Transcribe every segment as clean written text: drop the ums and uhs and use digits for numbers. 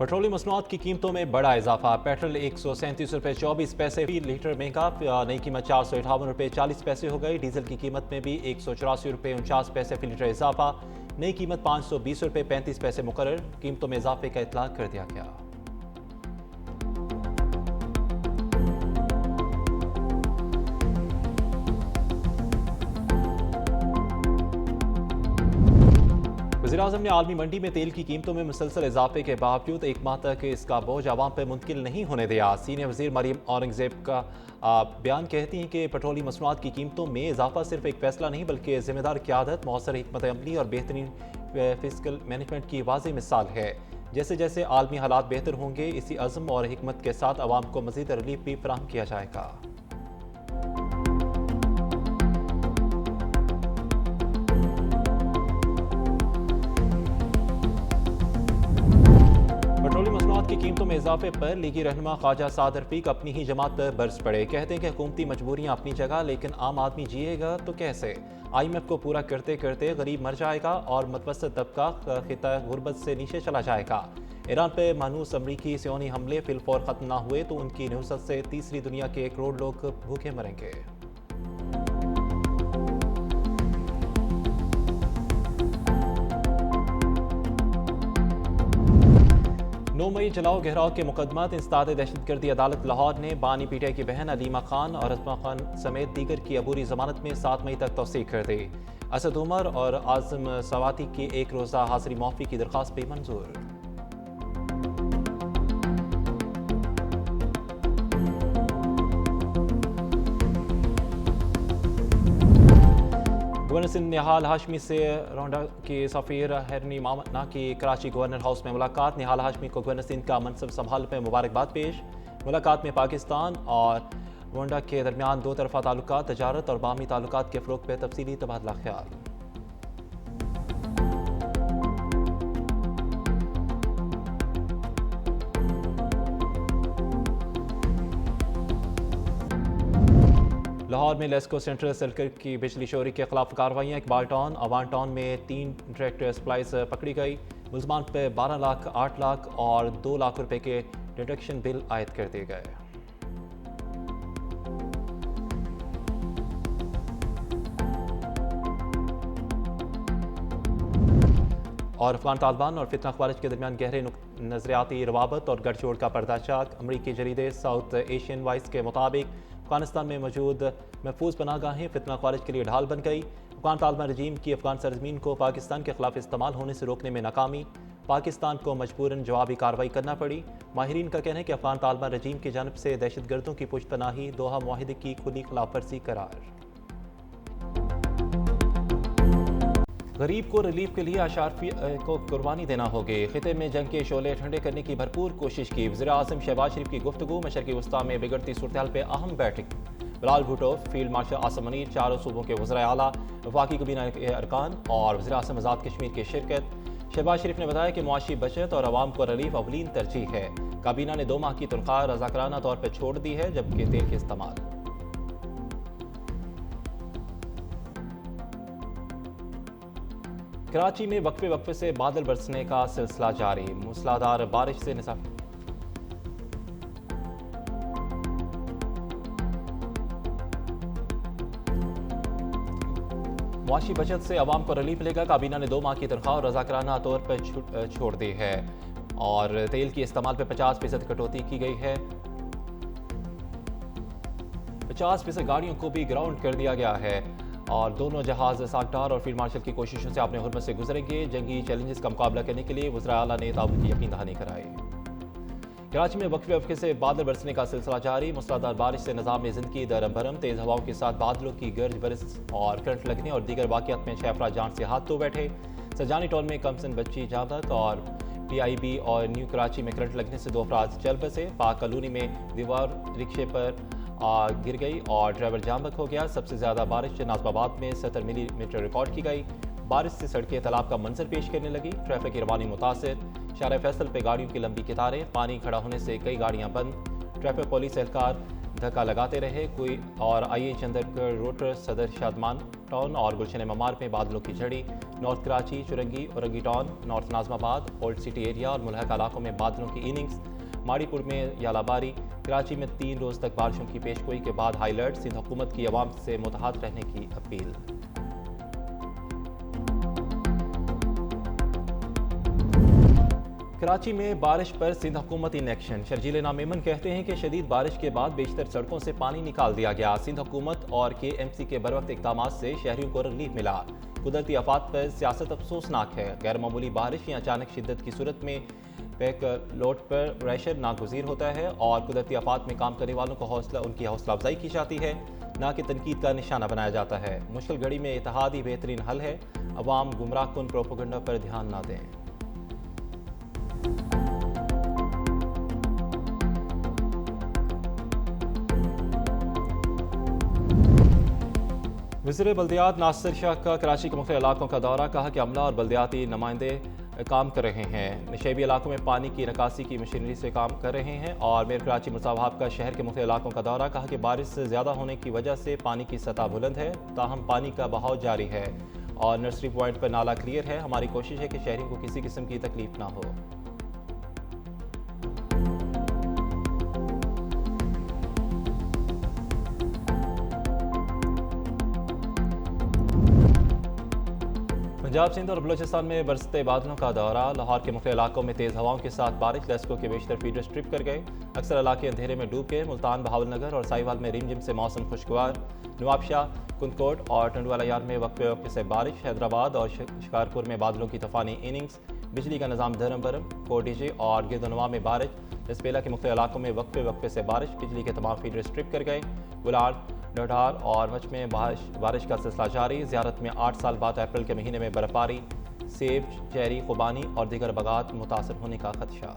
Petroleum मसनूआत की कीमतों में बड़ा इजाफा। पेट्रोल 137 रुपये 24 पैसे फी लीटर महंगा, नई कीमत 458 रुपये 40 पैसे हो गई। डीजल की कीमत में भी 184 रुपये 49 पैसे फी लीटर इजाफा, नई कीमत 520 रुपये 35 पैसे मुकर्रर। कीमतों में इजाफे का इतलाक कर दिया गया। वज़ीर-ए-आज़म ने आलमी मंडी में तेल की कीमतों में मुसलसल इजाफे के बावजूद एक माह तक इसका बोझ आवाम पर मुंतकिल नहीं होने दिया। सीनियर वज़ीर मरियम औरंगज़ेब का बयान कहती हैं कि पेट्रोलियम मसनूआत की कीमतों में इजाफा सिर्फ एक फैसला नहीं बल्कि ज़िम्मेदार क़यादत, मौसर हिकमत अमली और बेहतरीन फिस्कल मैनेजमेंट की वाज़ेह मिसाल है। जैसे जैसे आलमी हालात बेहतर होंगे, इसी अज़्म और हिकमत के साथ आवाम को मज़ीद रिलीफ भी फराहम किया जाएगा। पेट्रोलियम मसनूआत की कीमतों में इजाफे पर लीगी रहनुमा ख्वाजा साद रफीक अपनी ही जमात पर बरस पड़े। कहते हैं कि हुकूमती मजबूरियां अपनी जगह, लेकिन आम आदमी जिएगा तो कैसे? IMF को पूरा करते करते गरीब मर जाएगा और मतवसत तबका खिता गुर्बत से नीचे चला जाएगा। ईरान पर मानूस अमरीकी सियोनी हमले फिलफौर खत्म ना हुए तो उनकी नुसरत से तीसरी दुनिया के 1 करोड़ लोग भूखे मरेंगे। 9 मई जलाओ गहराव के मुकदमात इंसदाद दहशतगर्दी अदालत लाहौर ने बानी PTI की बहन अलीमा खान और अज़मा खान समेत दीगर की अबूरी जमानत में 7 मई तक तौसीक कर दी। असद उमर और आज़म सवाती की 1 रोज़ा हाज़िरी माफ़ी की दरख्वास्त भी मंजूर। गवर्नर सिंध निहाल हाशमी से रौंडा के सफ़ीर हरनी मामना की कराची गवर्नर हाउस में मुलाकात। निहाल हाशमी को गवर्नर सिंध का मनसब संभालने पर मुबारकबाद पेश। मुलाकात में पाकिस्तान और रौंडा के दरमियान दो तरफा ताल्लुकात, तजारत और बाहमी ताल्लुकात के फ़रोग़ पर तफसीली तबादला ख्याल। लाहौर में लेस्को सेंट्रल सर्किट की बिजली चोरी के खिलाफ कार्रवाइयाँ। इकबाल टाउन, अवान टाउन में 3 ट्रैक्टर सप्लाइज पकड़ी गई। मुलजमान पर 12 लाख, 8 लाख और 2 लाख रुपए के डिडक्शन बिल आयद कर दिए गए। और अफगान तालिबान और फितना ख्वारिज के दरमियान गहरे नजरियाती रवाबत और गठजोड़ का पर्दाचाक। अमरीकी जरीदे साउथ एशियन वॉइस के मुताबिक अफगानिस्तान में मौजूद महफूज पनाहगाहें फितना ख्वारिज के लिए ढाल बन गई। अफगान तालिबान रजीम की अफगान सरजमीन को पाकिस्तान के खिलाफ इस्तेमाल होने से रोकने में नाकामी। पाकिस्तान को मजबूरन जवाबी कार्रवाई करना पड़ी। माहिरीन का कहना है कि अफगान तालिबान रजीम की जानब से दहशतगर्दों की पुश्तपनाही दोहा मुआहिदे की खुली खिलाफवर्जी करार। गरीब को रिलीफ के लिए अशारफी को कुर्बानी देना होगी। खिते में जंग के शोले ठंडे करने की भरपूर कोशिश की। वज़ीर-ए-आज़म शहबाज शरीफ की गुफ्तगू। मशरक़ी वस्ता में बिगड़ती सूरत पर अहम बैठक। बिलाल भुट्टो, फील्ड मार्शल आसिम मुनीर, चारों सूबों के वज़राए आला, वफाकी काबीना के अरकान और वज़ीर-ए-आज़म आज़ाद कश्मीर की शिरकत। शहबाज शरीफ ने बताया कि मुआशी बचत और आवाम को रिलीफ अवलीन तरजीह है। काबीना ने 2 माह की तनख्वाह रज़ाकाराना तौर पर छोड़ दी है, जबकि तेल के इस्तेमाल। कराची में वक्फे वक्फे से बादल बरसने का सिलसिला जारी। मूसलाधार बारिश से निसाफ। मुआशी बचत से आवाम को रिलीफ मिलेगा। काबीना ने 2 माह की तनख्वाह और रज़ाकाराना तौर पर छोड़ दी है और तेल के इस्तेमाल पर 50% कटौती की गई है। 50% गाड़ियों को भी ग्राउंड कर दिया गया है और दोनों जहाज सागटार और फील्ड मार्शल की कोशिशों से अपने हुर्मत से गुजरेंगे। जंगी चैलेंजेस का मुकाबला करने के लिए वज़राए आला ने ताउन की यकीन दहानी कराई। कराची में वक्फे वक्फे से बादल बरसने का सिलसिला जारी। मूसलाधार बारिश से निज़ाम ज़िंदगी दरम भरम। तेज़ हवाओं के साथ बादलों की गर्ज बरस और करंट लगने और दीगर वाक़यात में 6 अफराद जान से हाथ धो बैठे। सजानी टाउन में कमसन बच्ची जाबक और PIB और न्यू कराची में करंट लगने से 2 अफराद चल बसे। पाक कॉलोनी में दीवार रिक्शे पर गिर गई और ड्राइवर जामबक हो गया। सबसे ज़्यादा बारिश नाज़िमाबाद में 70 मिलीमीटर रिकॉर्ड की गई। बारिश से सड़कें तालाब का मंजर पेश करने लगी। ट्रैफिक की रवानी मुतासिर। शारा फैसल पे गाड़ियों की लंबी कतारें। पानी खड़ा होने से कई गाड़ियां बंद। ट्रैफिक पुलिस एहलकार धक्का लगाते रहे। कोई और IH अंदर रोटर सदर शादमान टाउन और गुलशन ममार में बादलों की झड़ी। North Karachi, Chowrangi, Orangi town, north Najmabad, old city area और मुल्हका इलाकों में बादलों की इनिंग्स। माड़ीपुर में यालाबारी। कराची में 3 रोज तक बारिशों की पेशगोई के बाद हाई अलर्ट। सिंध हुकूमत की अवाम से मुतहद रहने की अपील। कराची में बारिश पर सिंध हुकूमत इन एक्शन। शर्जील नामेमन कहते हैं कि शदीद बारिश के बाद बेशतर सड़कों से पानी निकाल दिया गया। सिंध हुकूमत और KMC के बरवक्त इक़दामात से शहरियों को रिलीफ मिला। कुदरती आफात पर सियासत अफसोसनाक है। गैर मामूली बारिश या अचानक शिद्दत की सूरत में पैक लोड पर प्रेशर नागुज़ीर होता है और कुदरती आफात में काम करने वालों को उनकी हौसला अफजाई की जाती है, ना कि तनकीद का निशाना बनाया जाता है। मुश्किल घड़ी में इत्तेहाद ही बेहतरीन हल है। अवाम गुमराह कुन प्रोपेगेंडा पर ध्यान ना दें। वज़ीर बल्दियात नासिर शाह का कराची के मुख्तलिफ इलाकों का दौरा। कहा कि अमला और बल्दियाती नुमाइंदे काम कर रहे हैं। नशेबी इलाकों में पानी की निकासी की मशीनरी से काम कर रहे हैं। और मेयर कराची मुसावहाब का शहर के मुख्तलिफ इलाकों का दौरा। कहा कि बारिश ज़्यादा होने की वजह से पानी की सतह बुलंद है, ताहम पानी का बहाव जारी है और नर्सरी पॉइंट पर नाला क्लियर है। हमारी कोशिश है कि शहरियों को किसी किस्म की तकलीफ ना हो। पंजाब, सिंध और बलोचिस्तान में बरसते बादलों का दौरा। लाहौर के मुख्तलिफ इलाकों में तेज़ हवाओं के साथ बारिश। लेस्को के बेशतर फीडर्स ट्रिप कर गए। अक्सर इलाके अंधेरे में डूब गए। मुल्तान, बहावलनगर और साहिवाल में रिमझिम से मौसम खुशगवार। नवाबशाह, कुंदकोट और टंडवाला यार में वक्फे वक्फे से बारिश। हैदराबाद और शिकारपुर में बादलों की तूफानी इनिंग्स। बिजली का निज़ाम धरम भरम। कोडीजे और गिरदनवा में बारिश। लसपेला के मुख्तलिफ इलाकों में वक्फे वक्फे से बारिश। बिजली के तमाम फीडर्स ट्रिप कर गए। गुलान, डढार और मच में बारिश का सिलसिला जारी। ज़ियारत में 8 साल बाद अप्रैल के महीने में बर्फबारी। सेब, चेरी, खुबानी और दीगर बागात मुतासर होने का खदशा।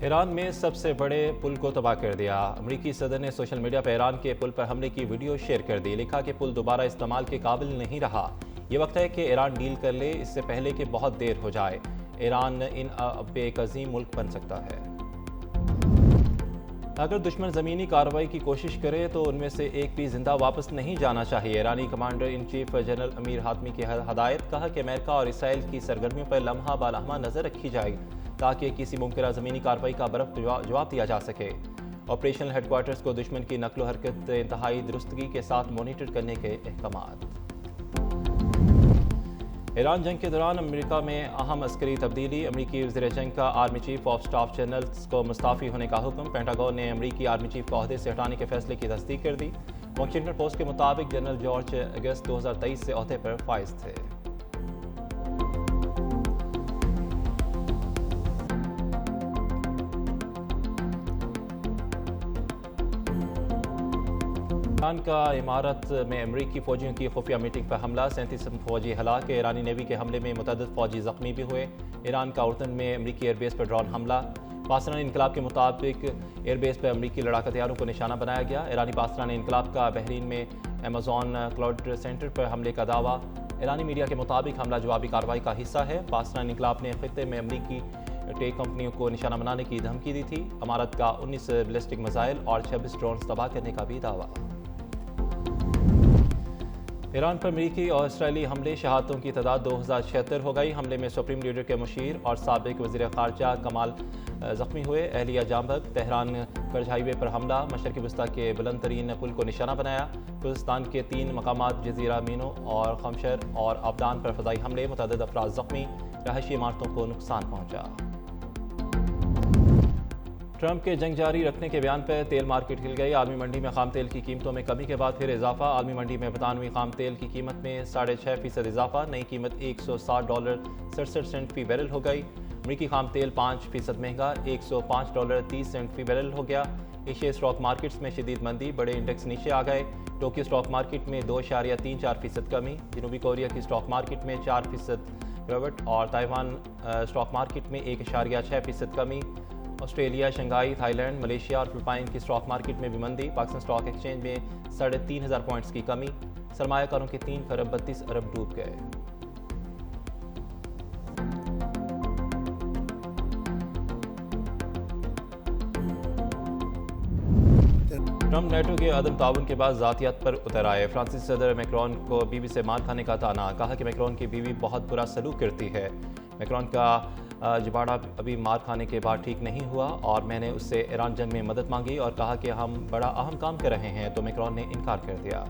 ईरान में सबसे बड़े पुल को तबाह कर दिया। अमरीकी सदर ने सोशल मीडिया पर ईरान के पुल पर हमले की वीडियो शेयर कर दी। लिखा कि पुल दोबारा इस्तेमाल के काबिल नहीं रहा। ये वक्त है कि ईरान डील कर ले, इससे पहले कि बहुत देर हो जाए। ईरान अब एक अजीम मुल्क बन सकता है। अगर दुश्मन ज़मीनी कार्रवाई की कोशिश करे तो उनमें से एक भी जिंदा वापस नहीं जाना चाहिए। ईरानी commander in chief general Amir Hatami की हदायत। कहा कि अमेरिका और इसराइल की सरगर्मियों पर लम्हा बालहमा नज़र रखी जाए ताकि किसी मुमकिन ज़मीनी कार्रवाई का बर्फ जवाब दिया जा सके। ऑपरेशनल हेडक्वार्टर्स को दुश्मन की नकलो हरकत इंतहाई दुरुस्तगी के साथ मॉनिटर करने के अहकाम। ईरान जंग के दौरान अमेरिका में अहम अस्करी तब्दीली। अमरीकी वज़ीर जंग का army chief of staff generals को मुस्ताफ़ी होने का हुक्म। पेंटागन ने अमरीकी आर्मी चीफ को ओहदे से हटाने के फैसले की तस्दीक कर दी। वॉशिंगटन पोस्ट के मुताबिक जनरल जॉर्ज अगस्त 2023 से ओहदे पर फाइज थे। ईरान का इमारत में अमरीकी फ़ौजियों की खुफिया मीटिंग पर हमला। 37 फ़ौजी हलाक। ईरानी नेवी के हमले में मुतअद्दिद फ़ौजी ज़ख्मी भी हुए। ईरान का उर्दन में अमरीकी एयरबेस पर ड्रोन हमला। पाकिस्तानी इनकलाब के मुताबिक एयरबेस पर अमरीकी लड़ाका तैयारों को निशाना बनाया गया। ईरानी पाकिस्तानी इनकलाब का बहरीन में अमेज़ॉन क्लाउड सेंटर पर हमले का दावा। ईरानी मीडिया के मुताबिक हमला जवाबी कार्रवाई का हिस्सा है। पाकिस्तानी इनकलाब ने खित्ते में अमरीकी टेक कंपनियों को निशाना बनाने की धमकी दी थी। इमारत का 19 बैलिस्टिक मिसाइल और 26 ड्रोन तबाह करने का भी दावा। ईरान पर अमरीकी और इसराइली हमले। शहादतों की तादाद 2076 हो गई। हमले में सुप्रीम लीडर के मुशीर और साबिक वज़ीर ख़ारजा कमाल ज़ख्मी हुए। अहलिया जामबग। तेहरान कर्ज हाईवे पर हमला। मशरक़ी वस्ता के बुलंद तरीन पुल को निशाना बनाया। खुज़स्तान के 3 मकामात जज़ीरा मीनो और खमशर और आबदान पर फ़ज़ाई हमले। मुतअद्दिद अफराद ज़ख्मी। रहायशी इमारतों को नुकसान पहुँचा। ट्रंप के जंग जारी रखने के बयान पर तेल मार्केट हिल गई। आलमी मंडी में खाम तेल की कीमतों में कमी के बाद फिर इजाफा। आलमी मंडी में बरतानवी खाम तेल की कीमत में 6.5% इजाफा। नई कीमत $160.67 फी बैरल हो गई। अमरीकी खाम तेल 5% महंगा, $105.30 फी बैरल हो गया। एशिया स्टॉक मार्केट्स में शदीद मंदी। बड़े इंडेक्स नीचे आ गए। टोक्यो स्टॉक मार्केट में 2.34% कमी। जनूबी कोरिया की स्टॉक मार्केट में 4% गिरावट और ताइवान स्टॉक मार्केट में 1.6% कमी। ऑस्ट्रेलिया, शंघाई, थाईलैंड, मलेशिया और फिलिपाइन की स्टॉक मार्केट में भी मंदी। पाकिस्तान स्टॉक एक्सचेंज में 3,500 पॉइंट्स की कमी। सरमायाकारों के 3 खरब 32 अरब डूब गए। ट्रंप नेटो के अदम ताउन के बाद जातियात पर उतर आए। फ्रांसीसी सदर मैक्रोन को बीवी से मार खाने का ताना। कहा कि मैक्रोन की बीवी बहुत बुरा सलूक करती है। मैक्रोन का जबाड़ा अभी मार खाने के बाद ठीक नहीं हुआ और मैंने उससे ईरान जंग में मदद मांगी और कहा कि हम बड़ा अहम काम कर रहे हैं, तो मैक्रोन ने इनकार कर दिया।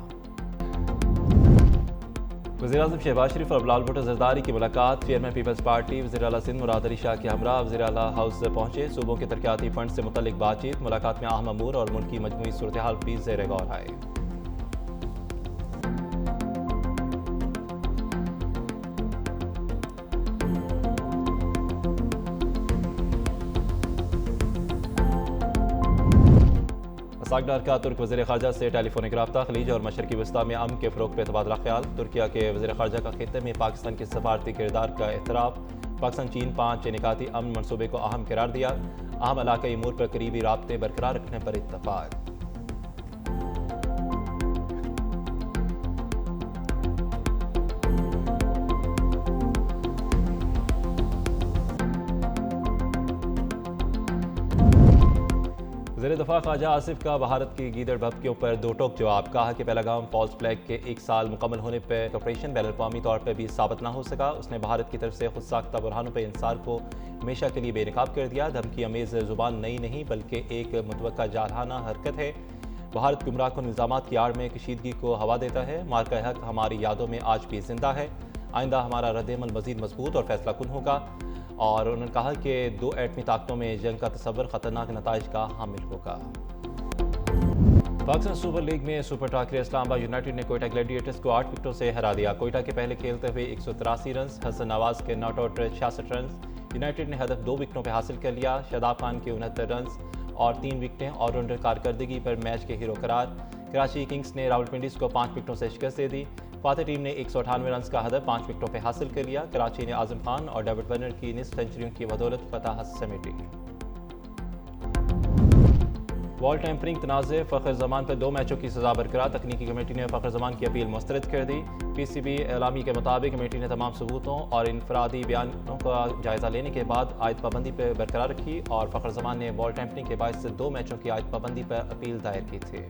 वज़ीर-ए-आज़म शहबाज शरीफ और बिलावल भुट्टो ज़रदारी की मुलाकात। चेयरमैन पीपल्स पार्टी वज़ीर आला सिंध मुराद अली शाह के हमरा वज़ीर आला हाउस पहुंचे। सूबों के तरक्याती फंड से मुतल्लिक बातचीत। मुलाकात में अहम अमूर और मुल्क की मजमूई सूरत हाल भी ज़ेर गौर आए। सागडार का तुर्क वज़ीर ख़ारजा से टेलीफोनिक रब्ता। खलीज और मशरक़ी वस्ता में अमन के फ़रोग़ पे तबादला ख्याल। तुर्किया के वज़ीर ख़ारजा का खित्ते में पाकिस्तान के सफारती किरदार का एतराफ़। पाकिस्तान चीन 5 निकाती अमन मनसूबे को अहम करार दिया। अहम इलाक़ाई अमूर पर करीबी राब्ते बरकरार रखने पर इत्तफ़ाक़। वज़ीर दफ़ा ख्वाजा आसिफ का भारत की गीदड़ भभकियों पर दो टोक जवाब। कहा कि पहलगाम फॉल्स फ्लैग के 1 साल मुकम्मल होने पर ऑपरेशन बैन अवी तौर पर भी साबित न हो सका। उसने भारत की तरफ से खुद साख्ता बुरहानों पर इंसार को हमेशा के लिए बेनकाब कर दिया। धमकी अमेज़ ज़ुबान नई नहीं बल्कि एक मुतवक्का जारहाना हरकत है। भारत गुमराह कुन इल्ज़ामात की आड़ में कशीदगी को हवा देता है। मार्का हक हमारी यादों में आज भी जिंदा है। आइंदा हमारा रद्द-ए-अमल मज़ीद मजबूत और फैसला कुन होगा। और उन्होंने कहा कि 2 एटमी ताकतों में जंग का तसव्वुर खतरनाक नताइज का हामिल होगा। पाकिस्तान सुपर लीग में सुपर टाकरे इस्लामाबाद यूनाइटेड ने कोयटा ग्लैडिएटर्स को 8 विकेटों से हरा दिया। कोयटा के पहले खेलते हुए 183 रन, हसन नवाज के नॉट आउट 66 रन। यूनाइटेड ने हदफ 2 विकेटों पर हासिल कर लिया। शादाब खान के 69 रन और 3 विकेटें ऑलराउंडर कारकर्दगी पर मैच के हीरो करार। कराची किंग्स ने रावलपिंडीज को 5 विकेटों से शिकस्त दे दी। फातह टीम ने 198 रन का हदफ 5 विकेटों पर हासिल कर लिया। कराची ने आजम खान और डेविड वार्नर की निस्फ सेंचुरियों की बदौलत फतह समेटी। बॉल टैंपरिंग तनाज़े। फ़खर जमान पर 2 मैचों की सज़ा बरकरार। तकनीकी कमेटी ने फ़खर जमान की अपील मुस्तरद कर दी। PCB एलामी के मुताबिक कमेटी ने तमाम सबूतों और इनफरादी बयानों का जायज़ा लेने के बाद आयद पाबंदी पर बरकरार रखी और फ़खर जमान ने बॉल टैंपरिंग के बायस 2 मैचों की आयद पाबंदी पर अपील दायर की थी।